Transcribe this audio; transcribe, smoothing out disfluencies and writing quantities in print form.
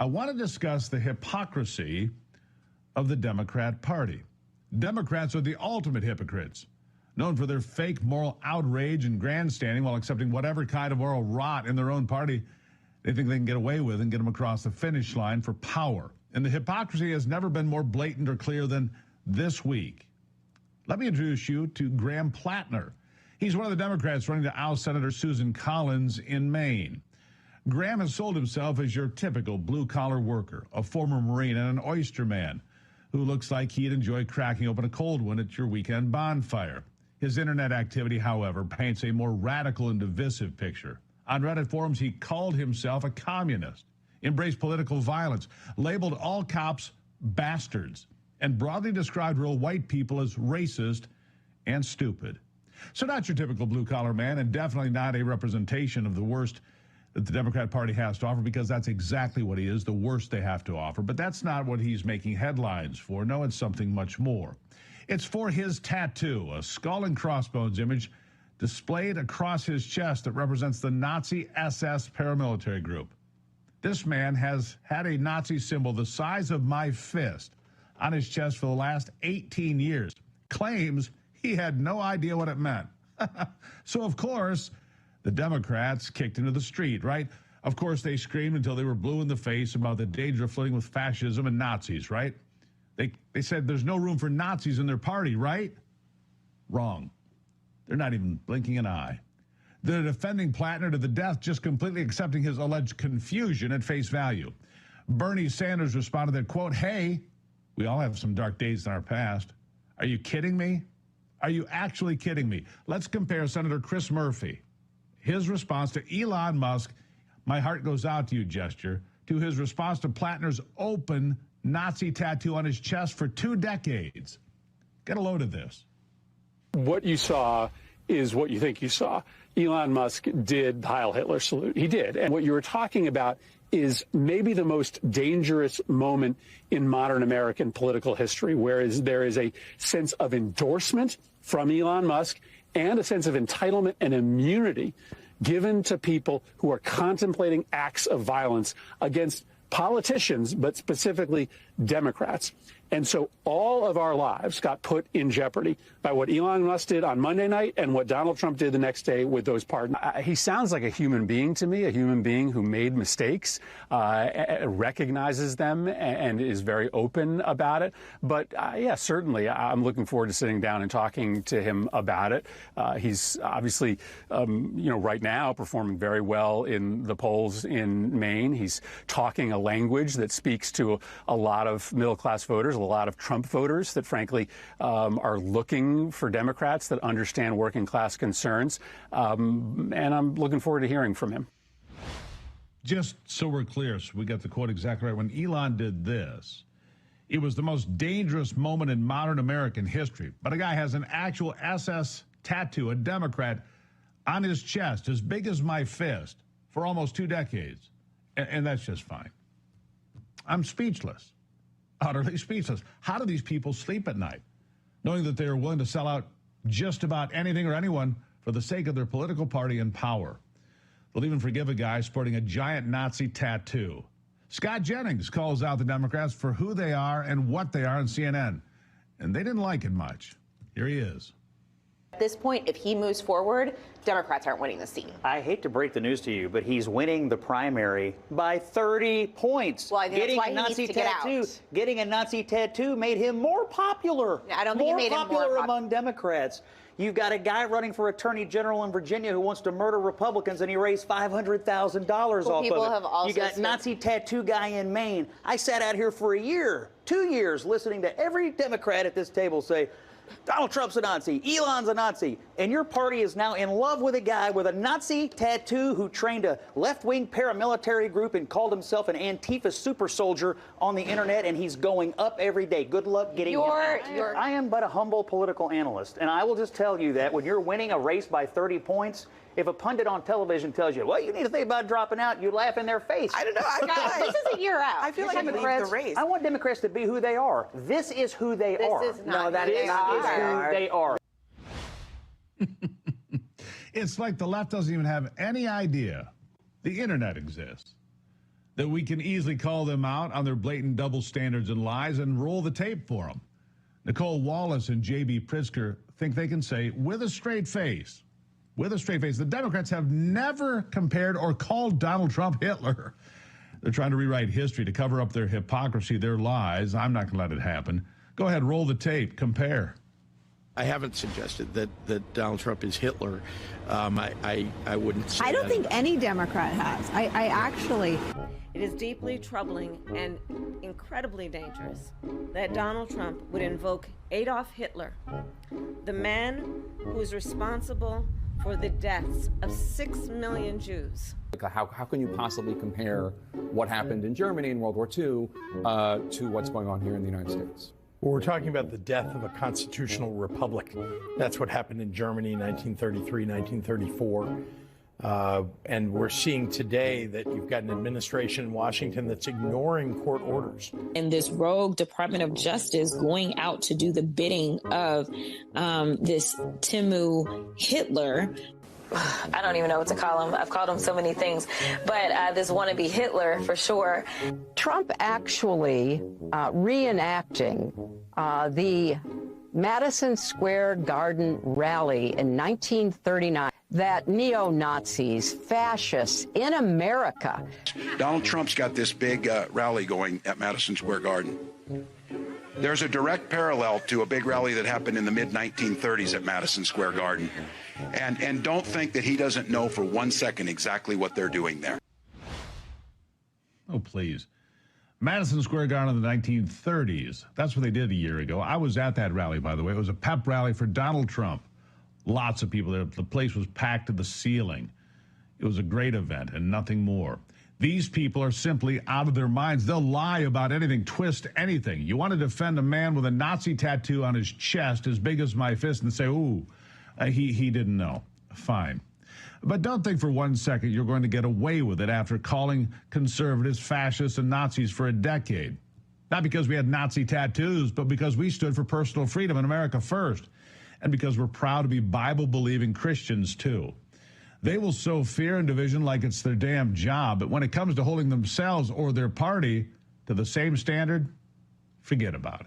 I want to discuss the hypocrisy of the Democrat Party. Democrats are the ultimate hypocrites, known for their fake moral outrage and grandstanding while accepting whatever kind of moral rot in their own party they think they can get away with and get them across the finish line for power. And the hypocrisy has never been more blatant or clear than this week. Let me introduce you to Graham Plattner. He's one of the Democrats running to oust Senator Susan Collins in Maine. Graham has sold himself as your typical blue-collar worker, a former Marine and an oyster man who looks like he'd enjoy cracking open a cold one at your weekend bonfire. His internet activity, however, paints a more radical and divisive picture. On Reddit forums, he called himself a communist, embraced political violence, labeled all cops bastards, and broadly described real white people as racist and stupid. So not your typical blue-collar man, and definitely not a representation of the worst that the Democrat Party has to offer, because that's exactly what he is, the worst they have to offer. But that's not what he's making headlines for. No, it's something much more. It's for his tattoo, a skull and crossbones image displayed across his chest that represents the Nazi SS paramilitary group. This man has had a Nazi symbol the size of my fist on his chest for the last 18 years, claims he had no idea what it meant. So, of course, the Democrats kicked into the street, right? Of course, they screamed until they were blue in the face about the danger of flirting with fascism and Nazis, right? They said there's no room for Nazis in their party, right? Wrong. They're not even blinking an eye. They're defending Plattner to the death, just completely accepting his alleged confusion at face value. Bernie Sanders responded that, quote, "Hey, we all have some dark days in our past. Are you kidding me? Are you actually kidding me?" Let's compare Senator Chris Murphy, his response to Elon Musk, "My heart goes out to you" gesture, to his response to Plattner's open Nazi tattoo on his chest for 2 decades. Get a load of this. What you saw is what you think you saw. Elon Musk did the Heil Hitler salute. He did. And what you were talking about is maybe the most dangerous moment in modern American political history, whereas there is a sense of endorsement from Elon Musk and a sense of entitlement and immunity given to people who are contemplating acts of violence against politicians, but specifically Democrats. And so all of our lives got put in jeopardy by what Elon Musk did on Monday night and what Donald Trump did the next day with those pardons. He sounds like a human being to me, a human being who made mistakes, recognizes them, and is very open about it. But yeah, certainly, I'm looking forward to sitting down and talking to him about it. He's obviously, right now performing very well in the polls in Maine. He's talking a language that speaks to a lot of middle-class voters, a lot of Trump voters that, frankly, are looking for Democrats that understand working-class concerns. And I'm looking forward to hearing from him. Just so we're clear, so we got the quote exactly right. When Elon did this, it was the most dangerous moment in modern American history. But a guy has an actual SS tattoo, a Democrat, on his chest, as big as my fist, for almost 2 decades. And that's just fine. I'm speechless. Utterly speechless. How do these people sleep at night, knowing that they are willing to sell out just about anything or anyone for the sake of their political party and power? They'll even forgive a guy sporting a giant Nazi tattoo. Scott Jennings calls out the Democrats for who they are and what they are on CNN, and they didn't like it much. Here he is. At this point, if he moves forward, Democrats aren't winning the seat. I hate to break the news to you, but he's winning the primary by 30 points. Well, I think that's why he needs to get out. Getting a Nazi tattoo made him more popular. I don't think it made him more popular among Democrats. You've got a guy running for attorney general in Virginia who wants to murder Republicans, and he raised $500,000 off people of it. Have also you got Nazi tattoo guy in Maine. I sat out here for a year, 2 years, listening to every Democrat at this table say, Donald Trump's a Nazi, Elon's a Nazi, and your party is now in love with a guy with a Nazi tattoo who trained a left-wing paramilitary group and called himself an Antifa super soldier on the internet, and he's going up every day. Good luck getting him out. I am but a humble political analyst, and I will just tell you that when you're winning a race by 30 points, if a pundit on television tells you, well, you need to think about dropping out, you laugh in their face. I don't know. This is a year out. I feel like Democrats, the race. I want Democrats to be who they are. This is who they are. This is not who they are. It's like the left doesn't even have any idea the internet exists. that we can easily call them out on their blatant double standards and lies and roll the tape for them. Nicole Wallace and J.B. Pritzker think they can say with a straight face, the Democrats have never compared or called Donald Trump Hitler. They're trying to rewrite history to cover up their hypocrisy, their lies. I'm not going to let it happen. Go ahead, roll the tape, compare. I haven't suggested that Donald Trump is Hitler. I wouldn't say I don't that. think any Democrat has. I actually... It is deeply troubling and incredibly dangerous that Donald Trump would invoke Adolf Hitler, the man who is responsible for the deaths of 6 million Jews. How can you possibly compare what happened in Germany in World War II to what's going on here in the United States? Well, we're talking about the death of a constitutional republic. That's what happened in Germany in 1933, 1934. And we're seeing today that you've got an administration in Washington that's ignoring court orders. And this rogue Department of Justice going out to do the bidding of this Timu Hitler. I don't even know what to call him. I've called him so many things, but this wannabe Hitler for sure. Trump actually reenacting the Madison Square Garden rally in 1939 that neo-Nazis, fascists in America. Donald Trump's got this big rally going at Madison Square Garden. There's a direct parallel to a big rally that happened in the mid-1930s at Madison Square Garden. And don't think that he doesn't know for 1 second exactly what they're doing there. Oh, please. Madison Square Garden in the 1930s. That's what they did a year ago. I was at that rally, by the way. It was a pep rally for Donald Trump. Lots of people there. The place was packed to the ceiling. It was a great event and nothing more. These people are simply out of their minds. They'll lie about anything, twist anything. You want to defend a man with a Nazi tattoo on his chest as big as my fist and say, ooh, he didn't know. Fine. But don't think for 1 second you're going to get away with it after calling conservatives fascists and Nazis for a decade. Not because we had Nazi tattoos, but because we stood for personal freedom in America first. And because we're proud to be Bible-believing Christians, too. They will sow fear and division like it's their damn job, but when it comes to holding themselves or their party to the same standard, forget about it.